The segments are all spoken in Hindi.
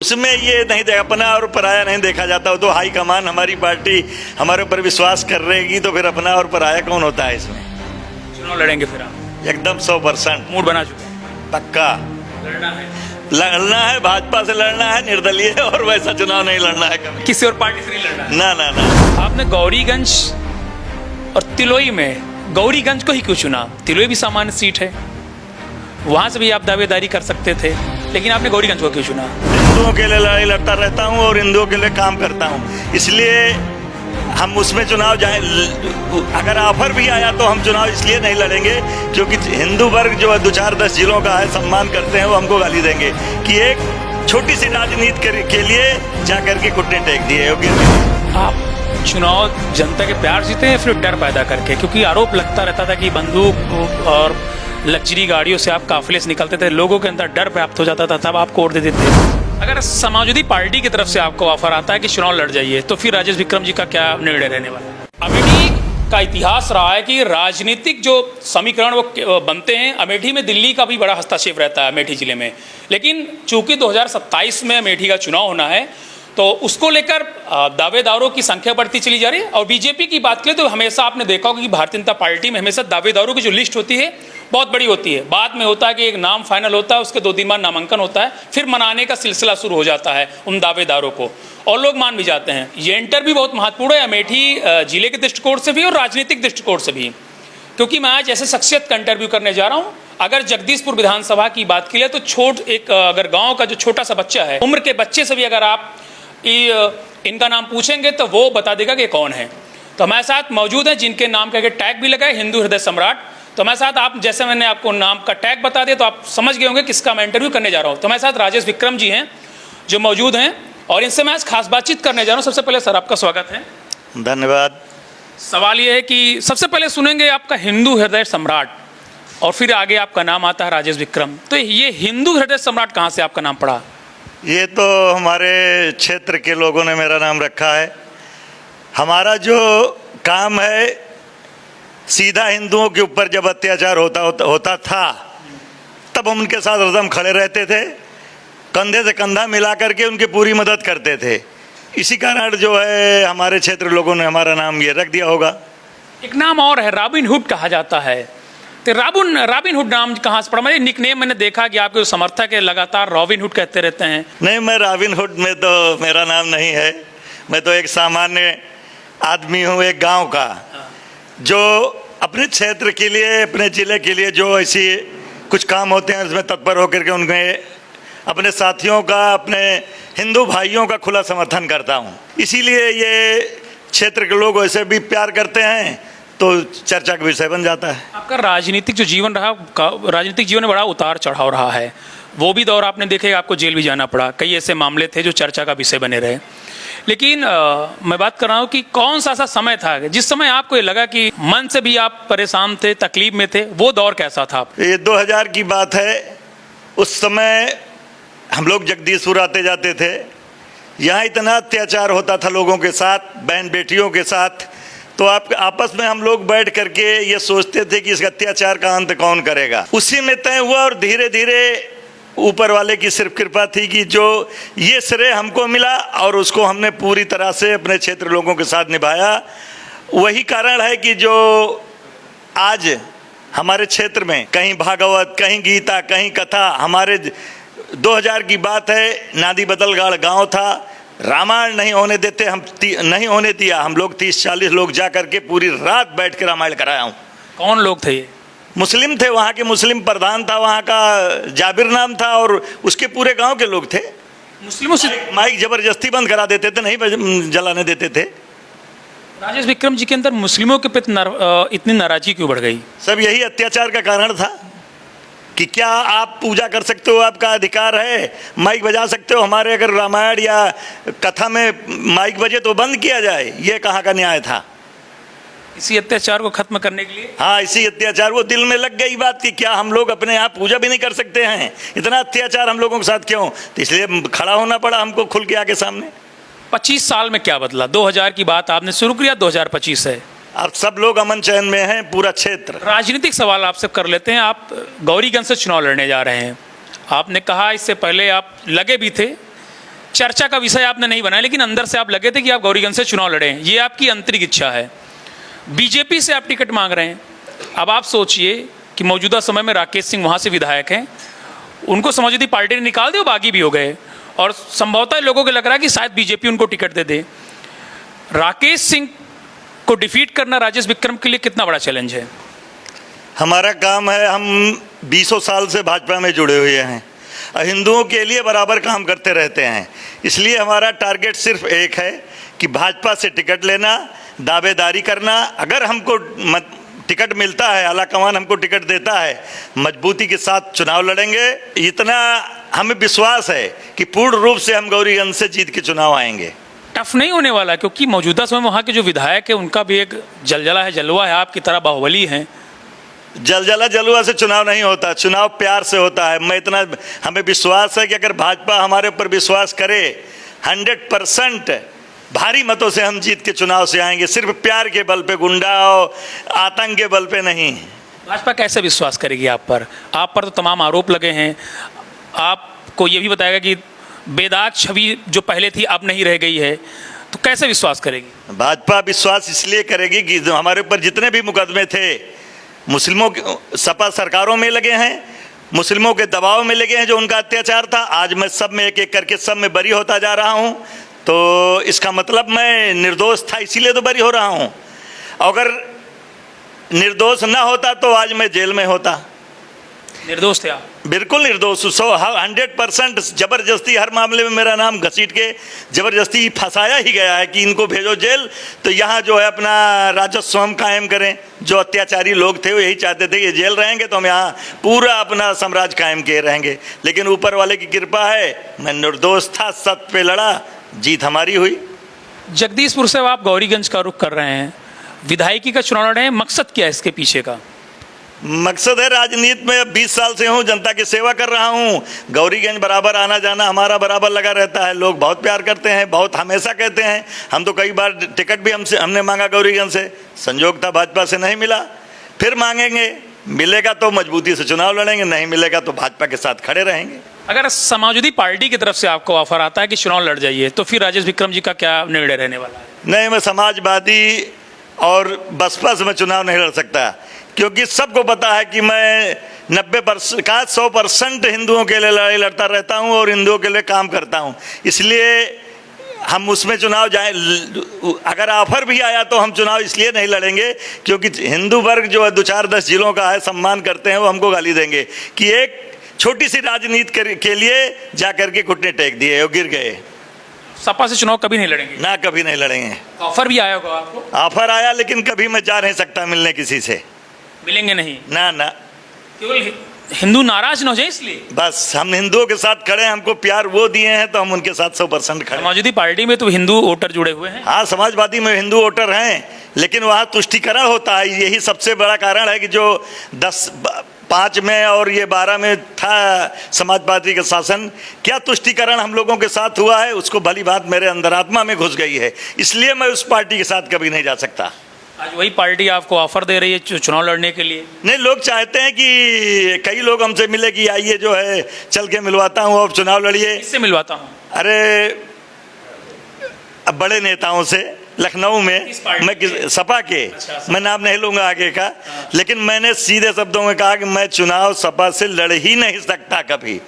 उसमें ये नहीं देखा, अपना और पराया नहीं देखा जाता। तो हाई कमान हमारी पार्टी हमारे ऊपर विश्वास कर रहेगी तो फिर अपना और पराया कौन होता है इसमें। चुनाव लड़ेंगे फिर आप? एकदम 100% मूड बना चुके हैं? पक्का लड़ना है, भाजपा से लड़ना है निर्दलीय, और वैसा चुनाव नहीं लड़ना है कभी, किसी और पार्टी से नहीं लड़ना है? ना ना ना। आपने गौरीगंज और तिलोई में गौरीगंज को ही क्यों चुना? तिलोई भी सामान्य सीट है, वहां से भी आप दावेदारी कर सकते थे, लेकिन आपने गौरीगंज को क्यों चुना? हिंदुओं के लिए लड़ाई लड़ता रहता हूँ और हिंदुओं के लिए काम करता हूँ, इसलिए हम उसमें चुनाव जाए। अगर ऑफर भी आया तो हम चुनाव इसलिए नहीं लड़ेंगे क्योंकि हिंदू वर्ग जो है 2-4-10 जिलों का है, सम्मान करते हैं, वो हमको गाली देंगे कि एक छोटी सी राजनीति के लिए जा करके घुटने टेक दिए। आप चुनाव जनता के प्यार जीते हैं फिर डर पैदा करके? क्योंकि आरोप लगता रहता था कि बंदूक और लग्जरी गाड़ियों से आप काफिले से निकलते थे, लोगों के अंदर डर प्राप्त हो जाता था, तब आप वोट दे देते थे। अगर समाजवादी पार्टी की तरफ से आपको ऑफर आता है कि चुनाव लड़ जाइए, तो फिर राजेश विक्रम जी का क्या निर्णय रहने वाला है? अमेठी का इतिहास रहा है कि राजनीतिक जो समीकरण वो बनते हैं, अमेठी में दिल्ली का भी बड़ा हस्तक्षेप रहता है अमेठी जिले में, लेकिन चूंकि 2027 में अमेठी का चुनाव होना है तो उसको लेकर दावेदारों की संख्या बढ़ती चली जा रही है। और बीजेपी की बात करें तो हमेशा आपने देखा होगा कि भारतीय जनता पार्टी में हमेशा दावेदारों की जो लिस्ट होती है बहुत बड़ी होती है, बाद में होता है कि एक नाम फाइनल होता है, उसके 2-3 बार नामांकन होता है, फिर मनाने का सिलसिला शुरू हो जाता है उन दावेदारों को, और लोग मान भी जाते हैं। ये एंटर भी बहुत महत्वपूर्ण है अमेठी जिले के दृष्टिकोण से भी और राजनीतिक दृष्टिकोण से भी, क्योंकि मैं आज ऐसे शख्सियत का इंटरव्यू करने जा रहा हूँ। अगर जगदीशपुर विधानसभा की बात की जाए तो अगर गाँव का जो छोटा सा बच्चा है, उम्र के बच्चे से भी अगर आप इनका नाम पूछेंगे तो वो बता देगा कि कौन है। तो हमारे साथ मौजूद हैं जिनके नाम का टैग भी लगा है, हिंदू हृदय सम्राट। तो हमारे साथ, आप जैसे मैंने आपको नाम का टैग बता दिया तो आप समझ गए होंगे किसका मैं इंटरव्यू करने जा रहा हूँ। तो हमारे साथ राजेश विक्रम जी हैं जो मौजूद हैं और इनसे मैं आज खास बातचीत करने जा रहा हूँ। सबसे पहले सर आपका स्वागत है। धन्यवाद। सवाल ये है कि सबसे पहले सुनेंगे आपका हिंदू हृदय सम्राट और फिर आगे आपका नाम आता है राजेश विक्रम। तो ये हिंदू हृदय सम्राट कहाँ से आपका नाम पड़ा? ये तो हमारे क्षेत्र के लोगों ने मेरा नाम रखा है। हमारा जो काम है, सीधा हिंदुओं के ऊपर जब अत्याचार होता था तब हम उनके साथ हरदम खड़े रहते थे, कंधे से कंधा मिला करके उनकी पूरी मदद करते थे। इसी कारण जो है हमारे क्षेत्र लोगों ने हमारा नाम ये रख दिया होगा। एक नाम और है, रॉबिन हुड कहा जाता है, तो रॉबिन हुड नाम कहाँ से पड़ा? मेरे निकनेम मैंने देखा कि आपके समर्थक है लगातार रॉबिन हुड कहते रहते हैं। नहीं, मैं रॉबिन हुड में तो मेरा नाम नहीं है। मैं तो एक सामान्य आदमी हूँ, एक गांव का, जो अपने क्षेत्र के लिए, अपने ज़िले के लिए जो ऐसी कुछ काम होते हैं उसमें तत्पर होकर के उनके अपने साथियों का, अपने हिंदू भाइयों का खुला समर्थन करता हूँ। इसीलिए ये क्षेत्र के लोग वैसे भी प्यार करते हैं तो चर्चा का विषय बन जाता है। आपका राजनीतिक जो जीवन रहा, राजनीतिक जीवन में बड़ा उतार चढ़ाव रहा है, वो भी दौर आपने देखे, आपको जेल भी जाना पड़ा, कई ऐसे मामले थे जो चर्चा का विषय बने रहे। लेकिन मैं बात कर रहा हूँ कि कौन सा ऐसा समय था जिस समय आपको ये लगा कि मन से भी आप परेशान थे, तकलीफ में थे, वो दौर कैसा था? ये 2000 की बात है। उस समय हम लोग जगदीशपुर आते जाते थे। यहाँ इतना अत्याचार होता था लोगों के साथ, बहन बेटियों के साथ, तो आप आपस में हम लोग बैठ करके ये सोचते थे कि इस अत्याचार का अंत कौन करेगा। उसी में तय हुआ और धीरे धीरे ऊपर वाले की सिर्फ कृपा थी कि जो ये श्रेय हमको मिला और उसको हमने पूरी तरह से अपने क्षेत्र लोगों के साथ निभाया। वही कारण है कि जो आज हमारे क्षेत्र में कहीं भागवत, कहीं गीता, कहीं कथा, हमारे 2000 की बात है, नादी बदलगाड़ गांव था, रामायण नहीं होने देते, हम नहीं होने दिया। हम लोग 30-40 लोग जा करके पूरी रात बैठ के रामायण कराया हूँ। कौन लोग थे ये? मुस्लिम थे, वहाँ के मुस्लिम प्रधान था, वहाँ का जाबिर नाम था, और उसके पूरे गांव के लोग थे। मुस्लिमों से माइक जबरदस्ती बंद करा देते थे, नहीं जलाने देते थे। राजेश विक्रम जी के अंदर मुस्लिमों के प्रति इतनी नाराजगी क्यों बढ़ गई? सब यही अत्याचार का कारण था कि क्या आप पूजा कर सकते हो, आपका अधिकार है, माइक बजा सकते हो, हमारे अगर रामायण या कथा में माइक बजे तो बंद किया जाए, ये कहाँ का न्याय था? इसी अत्याचार को खत्म करने के लिए? हाँ, इसी अत्याचार, वो दिल में लग गई बात कि क्या हम लोग अपने यहाँ पूजा भी नहीं कर सकते हैं, इतना अत्याचार हम लोगों के साथ क्यों? तो इसलिए खड़ा होना पड़ा हमको खुल के आके सामने। 25 साल में क्या बदला? 2000 की बात आपने शुरू किया, 2025 है, अब सब लोग अमन चैन में हैं, पूरा क्षेत्र। राजनीतिक सवाल आपसे कर लेते हैं। आप गौरीगंज से चुनाव लड़ने जा रहे हैं, आपने कहा इससे पहले आप लगे भी थे चर्चा का विषय आपने नहीं बनाया, लेकिन अंदर से आप लगे थे कि आप गौरीगंज से चुनाव लड़ें, ये आपकी आंतरिक इच्छा है। बीजेपी से आप टिकट मांग रहे हैं। अब आप सोचिए कि मौजूदा समय में राकेश सिंह वहाँ से विधायक हैं, उनको समाजवादी पार्टी ने निकाल दिया, बागी भी हो गए, और संभवतः लोगों को लग रहा है कि शायद बीजेपी उनको टिकट दे दे। राकेश सिंह को डिफीट करना राजेश विक्रम के लिए कितना बड़ा चैलेंज है? हमारा काम है, हम 20 साल से भाजपा में जुड़े हुए हैं और हिंदुओं के लिए बराबर काम करते रहते हैं। इसलिए हमारा टारगेट सिर्फ एक है कि भाजपा से टिकट लेना, दावेदारी करना। अगर हमको टिकट मिलता है, आलाकमान हमको टिकट देता है, मजबूती के साथ चुनाव लड़ेंगे। इतना हमें विश्वास है कि पूर्ण रूप से हम गौरीगंज से जीत के चुनाव आएंगे। टफ नहीं होने वाला, क्योंकि मौजूदा समय में वहाँ के जो विधायक है उनका भी एक जलजला है, जलवा है, आपकी तरह बाहुबली हैं। जलजला जलवा से चुनाव नहीं होता, चुनाव प्यार से होता है। हमें विश्वास है कि अगर भाजपा हमारे ऊपर विश्वास करे, 100% भारी मतों से हम जीत के चुनाव से आएंगे, सिर्फ प्यार के बल पे, गुंडा और आतंक के बल पे नहीं। भाजपा कैसे विश्वास करेगी आप पर? आप पर तो तमाम आरोप लगे हैं। आपको ये भी बताएगा कि बेदाग छवि जो पहले थी अब नहीं रह गई है, तो कैसे विश्वास करेगी? भाजपा विश्वास इसलिए करेगी कि हमारे ऊपर जितने भी मुकदमे थे, मुस्लिमों के सपा सरकारों में लगे हैं, मुस्लिमों के दबाव में लगे हैं, जो उनका अत्याचार था, आज मैं सब में एक एक करके सब में बरी होता जा रहा हूं। तो इसका मतलब मैं निर्दोष था, इसीलिए तो बरी हो रहा हूं। अगर निर्दोष ना होता तो आज मैं जेल में होता। निर्दोष थे आप? बिल्कुल निर्दोष, 100% जबरदस्ती हर मामले में मेरा नाम घसीट के जबरदस्ती फंसाया ही गया है कि इनको भेजो जेल, तो यहाँ जो है अपना राजस्व हम कायम करें। जो अत्याचारी लोग थे वो यही चाहते थे कि जेल रहेंगे तो हम यहाँ पूरा अपना साम्राज्य कायम किए रहेंगे, लेकिन ऊपर वाले की कृपा है, मैं निर्दोष था, सत्य पे लड़ा, जीत हमारी हुई। जगदीशपुर से आप गौरीगंज का रुख कर रहे हैं, विधायकी का चुनाव लड़ रहे हैं, मकसद क्या है इसके पीछे का? मकसद है, राजनीति में अब 20 साल से हूँ, जनता की सेवा कर रहा हूँ। गौरीगंज बराबर आना जाना हमारा बराबर लगा रहता है, लोग बहुत प्यार करते हैं, बहुत हमेशा कहते हैं। हम तो कई बार टिकट भी हमने मांगा गौरीगंज से, संजोग था भाजपा से नहीं मिला, फिर मांगेंगे, मिलेगा तो मजबूती से चुनाव लड़ेंगे, नहीं मिलेगा तो भाजपा के साथ खड़े रहेंगे। अगर समाजवादी पार्टी की तरफ से आपको ऑफर आता है कि चुनाव लड़ जाइए, तो फिर राजेश विक्रम जी का क्या निर्णय रहने वाला है? नहीं, मैं समाजवादी और बसपा से मैं चुनाव नहीं लड़ सकता, क्योंकि सबको पता है कि मैं 90% का 100% हिंदुओं के लिए लड़ाई लड़ता रहता हूं और हिंदुओं के लिए काम करता हूं। इसलिए हम उसमें चुनाव जाए, अगर ऑफर भी आया तो हम चुनाव इसलिए नहीं लड़ेंगे क्योंकि हिंदू वर्ग जो है 2-4-10 जिलों का है, सम्मान करते हैं, वो हमको गाली देंगे कि एक छोटी सी राजनीति के लिए जा करके घुटने टेक दिए और गिर गए। सपा से चुनाव कभी नहीं लड़ेंगे? ना, कभी नहीं लड़ेंगे। ऑफर भी आया होगा आपको? ऑफर आया, लेकिन कभी मैं जा नहीं सकता मिलने किसी से। मिलेंगे नहीं? ना ना, केवल हिंदू नाराज न हो जाए इसलिए? बस हम हिंदुओं के साथ खड़े हैं, हमको प्यार वो दिए हैं तो हम उनके साथ 100% खड़े हैं। समाजवादी पार्टी में तो हिंदू वोटर जुड़े हुए हैं। हाँ, समाजवादी में हिंदू वोटर हैं, लेकिन वहाँ तुष्टिकरण होता है, यही सबसे बड़ा कारण है कि जो 5 में और ये 12 में था समाजवादी का शासन, क्या तुष्टिकरण हम लोगों के साथ हुआ है, उसको भली बात मेरे अंतरात्मा में घुस गई है, इसलिए मैं उस पार्टी के साथ कभी नहीं जा सकता। आज वही पार्टी आपको ऑफर दे रही है चुनाव लड़ने के लिए? नहीं, लोग चाहते हैं कि कई लोग हमसे मिले कि आइए जो है चल के मिलवाता हूँ और चुनाव लड़िए। किससे मिलवाता हूँ? अरे अब बड़े नेताओं से, लखनऊ में मैं सपा के, मैं नाम नहीं लूंगा आगे का, लेकिन मैंने सीधे शब्दों में कहा कि मैं चुनाव सपा से लड़ ही नहीं सकता कभी,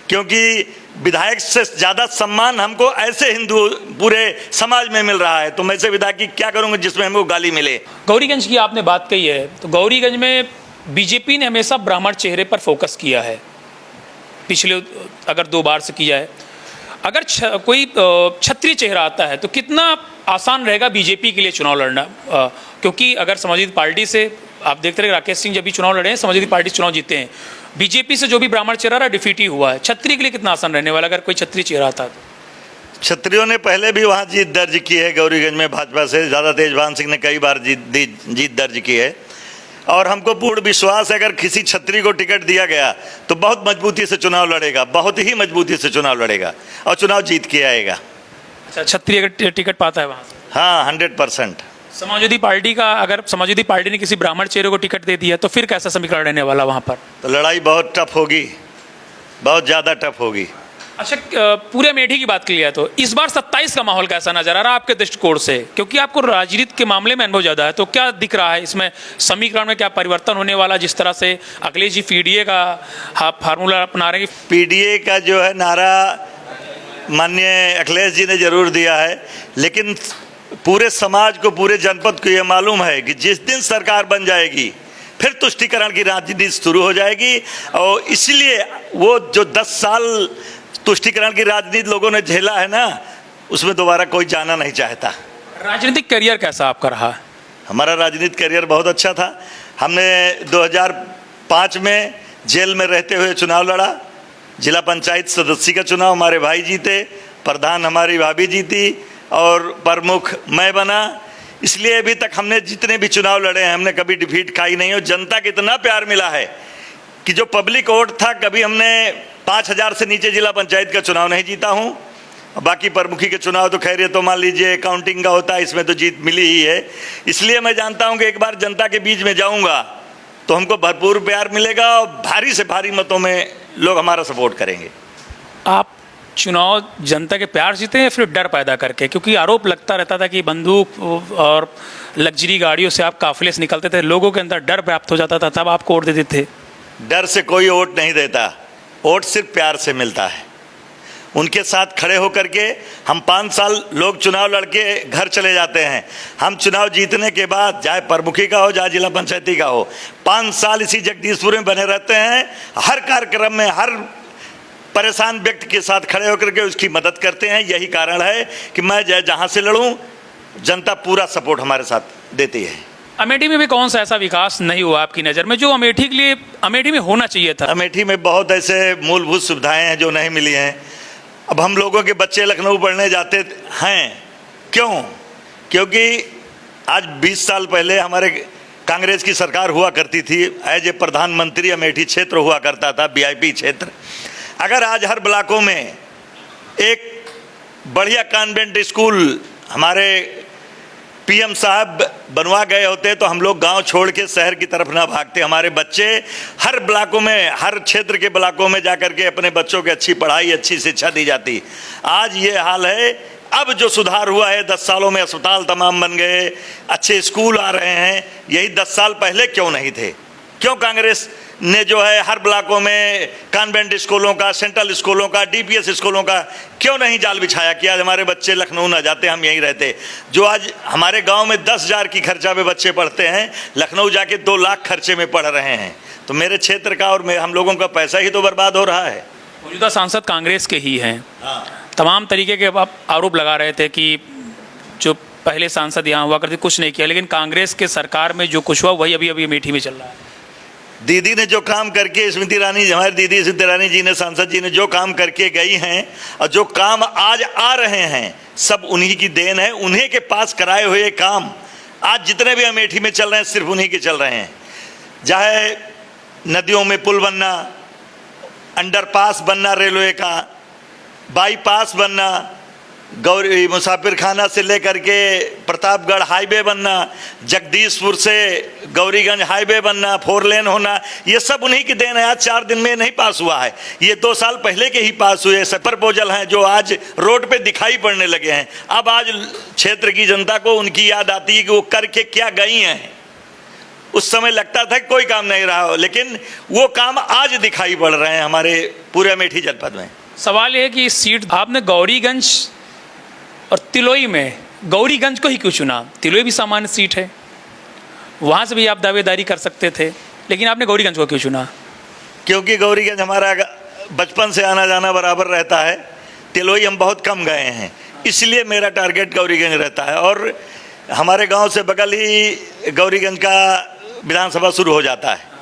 क्योंकि विधायक से ज़्यादा सम्मान हमको ऐसे हिंदू पूरे समाज में मिल रहा है, तो मैं ऐसे विधायक की क्या करूँगा जिसमें हमको गाली मिले। गौरीगंज की आपने बात कही है, तो गौरीगंज में बीजेपी ने हमेशा ब्राह्मण चेहरे पर फोकस किया है, पिछले अगर 2 बार से किया है। अगर कोई क्षत्रिय चेहरा आता है तो कितना आसान रहेगा बीजेपी के लिए चुनाव लड़ना? क्योंकि अगर समाजवादी पार्टी से आप देखते रहे, राकेश सिंह जब भी चुनाव लड़े हैं, समाजवादी पार्टी चुनाव जीते हैं, बीजेपी से जो भी ब्राह्मण चेहरा रहा डिफीट ही हुआ है। क्षत्रिय के लिए कितना आसान रहने वाला अगर कोई क्षत्रिय चेहरा आता तो? क्षत्रियों ने पहले भी वहाँ जीत दर्ज की है, गौरीगंज में भाजपा से ज़्यादा तेजभान सिंह ने कई बार जीत दर्ज की है, और हमको पूर्ण विश्वास है अगर किसी क्षत्रिय को टिकट दिया गया तो बहुत मजबूती से चुनाव लड़ेगा, बहुत ही मजबूती से चुनाव लड़ेगा और चुनाव जीत के आएगा। अच्छा, क्षत्रिय अगर टिकट पाता है वहाँ से? हाँ, 100%। समाजवादी पार्टी का, अगर समाजवादी पार्टी ने किसी ब्राह्मण चेहरे को टिकट दे दिया तो फिर कैसा समीकरण रहने वाला वहाँ पर? तो लड़ाई बहुत टफ होगी, बहुत ज़्यादा टफ होगी। अच्छा, पूरे अमेठी की बात की जाए तो इस बार 27 का माहौल कैसा नजर आ रहा है आपके दृष्टिकोण से, क्योंकि आपको राजनीति के मामले में अनुभव ज्यादा है, तो क्या दिख रहा है इसमें समीकरण में क्या परिवर्तन होने वाला, जिस तरह से अखिलेश जी पीडीए का फार्मूला अपना रहे हैं? पीडीए का जो है नारा माननीय अखिलेश जी ने जरूर दिया है, लेकिन पूरे समाज को, पूरे जनपद को ये मालूम है कि जिस दिन सरकार बन जाएगी फिर तुष्टीकरण की राजनीति शुरू हो जाएगी। और इसलिए वो जो 10 साल तुष्टीकरण की राजनीति लोगों ने झेला है ना, उसमें दोबारा कोई जाना नहीं चाहता। राजनीतिक करियर कैसा आपका रहा? हमारा राजनीतिक करियर बहुत अच्छा था। हमने 2005 में जेल में रहते हुए चुनाव लड़ा, जिला पंचायत सदस्य का चुनाव हमारे भाई जीते, प्रधान हमारी भाभी जीती और प्रमुख मैं बना। इसलिए अभी तक हमने जितने भी चुनाव लड़े हैं हमने कभी डिफीट खाई नहीं, और जनता का इतना प्यार मिला है कि जो पब्लिक वोट था, कभी हमने 5000 से नीचे जिला पंचायत का चुनाव नहीं जीता हूँ। बाकी प्रमुखी के चुनाव तो खैर ये तो मान लीजिए काउंटिंग का होता है, इसमें तो जीत मिली ही है। इसलिए मैं जानता हूँ कि एक बार जनता के बीच में जाऊँगा तो हमको भरपूर प्यार मिलेगा और भारी से भारी मतों में लोग हमारा सपोर्ट करेंगे। आप चुनाव जनता के प्यार जीते हैं फिर डर पैदा करके, क्योंकि आरोप लगता रहता था कि बंदूक और लग्जरी गाड़ियों से आप काफिले से निकलते थे, लोगों के अंदर डर प्राप्त हो जाता था, तब आपको वोट देते थे? डर से कोई वोट नहीं देता, वोट सिर्फ प्यार से मिलता है। उनके साथ खड़े होकर के हम 5 साल लोग चुनाव लड़के घर चले जाते हैं, हम चुनाव जीतने के बाद चाहे प्रमुखी का हो चाहे जिला पंचायती का हो, 5 साल इसी जगदीशपुर में बने रहते हैं। हर कार्यक्रम में हर परेशान व्यक्ति के साथ खड़े होकर के उसकी मदद करते हैं। यही कारण है कि मैं जहाँ से लड़ूं जनता पूरा सपोर्ट हमारे साथ देती है। अमेठी में भी कौन सा ऐसा विकास नहीं हुआ आपकी नज़र में जो अमेठी के लिए अमेठी में होना चाहिए था? अमेठी में बहुत ऐसे मूलभूत सुविधाएं हैं जो नहीं मिली हैं। अब हम लोगों के बच्चे लखनऊ पढ़ने जाते हैं, क्यों? क्योंकि आज 20 साल पहले हमारे कांग्रेस की सरकार हुआ करती थी, एज ए प्रधानमंत्री अमेठी क्षेत्र हुआ करता था, VIP क्षेत्र। अगर आज हर ब्लॉकों में एक बढ़िया कॉन्वेंट स्कूल हमारे PM साहब बनवा गए होते तो हम लोग गांव छोड़ के शहर की तरफ ना भागते। हमारे बच्चे हर ब्लॉकों में, हर क्षेत्र के ब्लॉकों में जाकर के अपने बच्चों की अच्छी पढ़ाई, अच्छी शिक्षा दी जाती। आज ये हाल है। अब जो सुधार हुआ है 10 सालों में, अस्पताल तमाम बन गए, अच्छे स्कूल आ रहे हैं। यही 10 साल पहले क्यों नहीं थे? क्यों कांग्रेस ने जो है हर ब्लॉकों में कॉन्वेंट स्कूलों का, सेंट्रल स्कूलों का, DPS स्कूलों का क्यों नहीं जाल बिछाया कि आज हमारे बच्चे लखनऊ ना जाते, हम यहीं रहते? जो आज हमारे गांव में 10,000 की खर्चा में बच्चे पढ़ते हैं, लखनऊ जाके 2 लाख खर्चे में पढ़ रहे हैं। तो मेरे क्षेत्र का और हम लोगों का पैसा ही तो बर्बाद हो रहा है। मौजूदा सांसद कांग्रेस के ही हैं। तमाम तरीके के आप आरोप लगा रहे थे कि जो पहले सांसद यहाँ हुआ करते कुछ नहीं किया, लेकिन कांग्रेस के सरकार में जो कुछ हुआ वही अभी अभी अमेठी में चल रहा है। दीदी ने जो काम करके, स्मृति ईरानी, हमारी दीदी स्मृति ईरानी जी ने, सांसद जी ने जो काम करके गई हैं और जो काम आज आ रहे हैं, सब उन्हीं की देन है। उन्हीं के पास कराए हुए काम आज जितने भी अमेठी में चल रहे हैं सिर्फ उन्हीं के चल रहे हैं। चाहे नदियों में पुल बनना, अंडरपास बनना, रेलवे का बाईपास बनना, गौरी मुसाफिर खाना से लेकर के प्रतापगढ़ हाईवे बनना, जगदीशपुर से गौरीगंज हाईवे बनना, 4 लेन होना, ये सब उन्हीं की देन है। आज 4 दिन में नहीं पास हुआ है, ये 2 साल पहले के ही पास हुए सब प्रपोजल हैं जो आज रोड पे दिखाई पड़ने लगे हैं। अब आज क्षेत्र की जनता को उनकी याद आती है कि वो करके क्या गई हैं। उस समय लगता था कि कोई काम नहीं रहा हो, लेकिन वो काम आज दिखाई पड़ रहे हैं हमारे पूरे अमेठी जनपद में। सवाल यह है कि इस सीट आपने गौरीगंज और तिलोई में गौरीगंज को ही क्यों चुना? तिलोई भी सामान्य सीट है, वहाँ से भी आप दावेदारी कर सकते थे, लेकिन आपने गौरीगंज को क्यों चुना? क्योंकि गौरीगंज हमारा बचपन से आना जाना बराबर रहता है, तिलोई हम बहुत कम गए हैं, इसलिए मेरा टारगेट गौरीगंज रहता है। और हमारे गांव से बगल ही गौरीगंज का विधानसभा शुरू हो जाता है,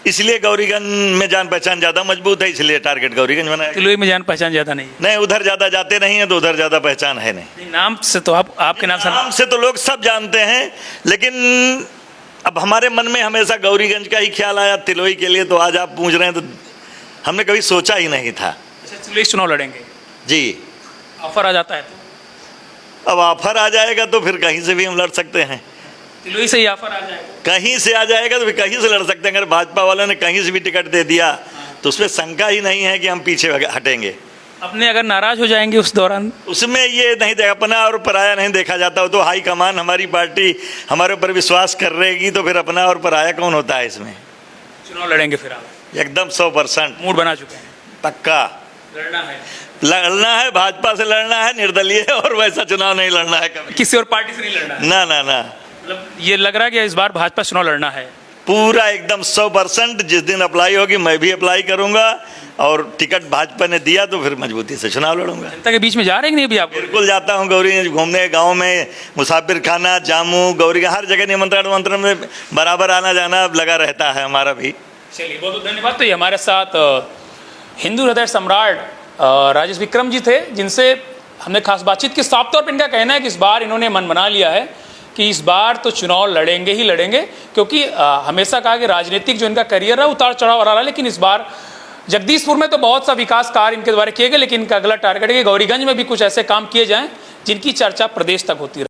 इसलिए गौरीगंज में जान पहचान ज़्यादा मजबूत है, इसलिए टारगेट गौरीगंज बनाया। तिलोई में जान पहचान ज़्यादा नहीं? नहीं, उधर ज़्यादा जाते नहीं हैं तो उधर ज़्यादा पहचान है नहीं। नाम से तो आपके नाम से तो लोग सब जानते हैं, लेकिन अब हमारे मन में हमेशा गौरीगंज का ही ख्याल आया। तिलोई के लिए तो आज आप पूछ रहे हैं तो हमने कभी सोचा ही नहीं था। तिलोई चुनाव लड़ेंगे जी, ऑफर आ जाता है तो? अब ऑफर आ जाएगा तो फिर कहीं से भी हम लड़ सकते हैं। तिलोई से ही ऑफर आ जाएगा? कहीं से आ जाएगा तो फिर कहीं से लड़ सकते हैं। अगर भाजपा वालों ने कहीं से भी टिकट दे दिया तो उसमें शंका ही नहीं है कि हम पीछे हटेंगे। अपने अगर नाराज हो जाएंगे उस दौरान? उसमें ये नहीं देखा, अपना और पराया नहीं देखा जाता। वो तो हाई कमान हमारी पार्टी हमारे ऊपर विश्वास कर रहेगी, तो फिर अपना और पराया कौन होता है इसमें। चुनाव लड़ेंगे फिर आप? एकदम 100% मूड बना चुके हैं? पक्का लड़ना है? लड़ना है, भाजपा से लड़ना है, निर्दलीय, और वैसा चुनाव नहीं लड़ना है कभी। किसी और पार्टी से नहीं लड़ना है? ना ना ना, मतलब ये लग रहा है कि इस बार भाजपा चुनाव लड़ना है? पूरा एकदम 100%। जिस दिन अप्लाई होगी मैं भी अप्लाई करूंगा, और टिकट भाजपा ने दिया तो फिर मजबूती से चुनाव लड़ूंगा। जनता के बीच में जा रहे हैं कि नहीं अभी आप? बिल्कुल जाता हूँ गौरी घूमने, गांव में मुसाफिर खाना, जामू, गौरी हर जगह निमंत्रण में बराबर आना जाना लगा रहता है हमारा भी। चलिए, बहुत बहुत धन्यवाद। तो ये हमारे साथ हिंदू हृदय सम्राट राजेश विक्रम जी थे, जिनसे हमने खास बातचीत की। साफ तौर पर इनका कहना है कि इस बार इन्होंने मन बना लिया है कि इस बार तो चुनाव लड़ेंगे ही लड़ेंगे, क्योंकि हमेशा कहा कि राजनीतिक जो इनका करियर है उतार चढ़ाव रहा है, लेकिन इस बार जगदीशपुर में तो बहुत सा विकास कार्य इनके द्वारा किए गए, लेकिन इनका अगला टारगेट है कि गौरीगंज में भी कुछ ऐसे काम किए जाएं जिनकी चर्चा प्रदेश तक होती रहे।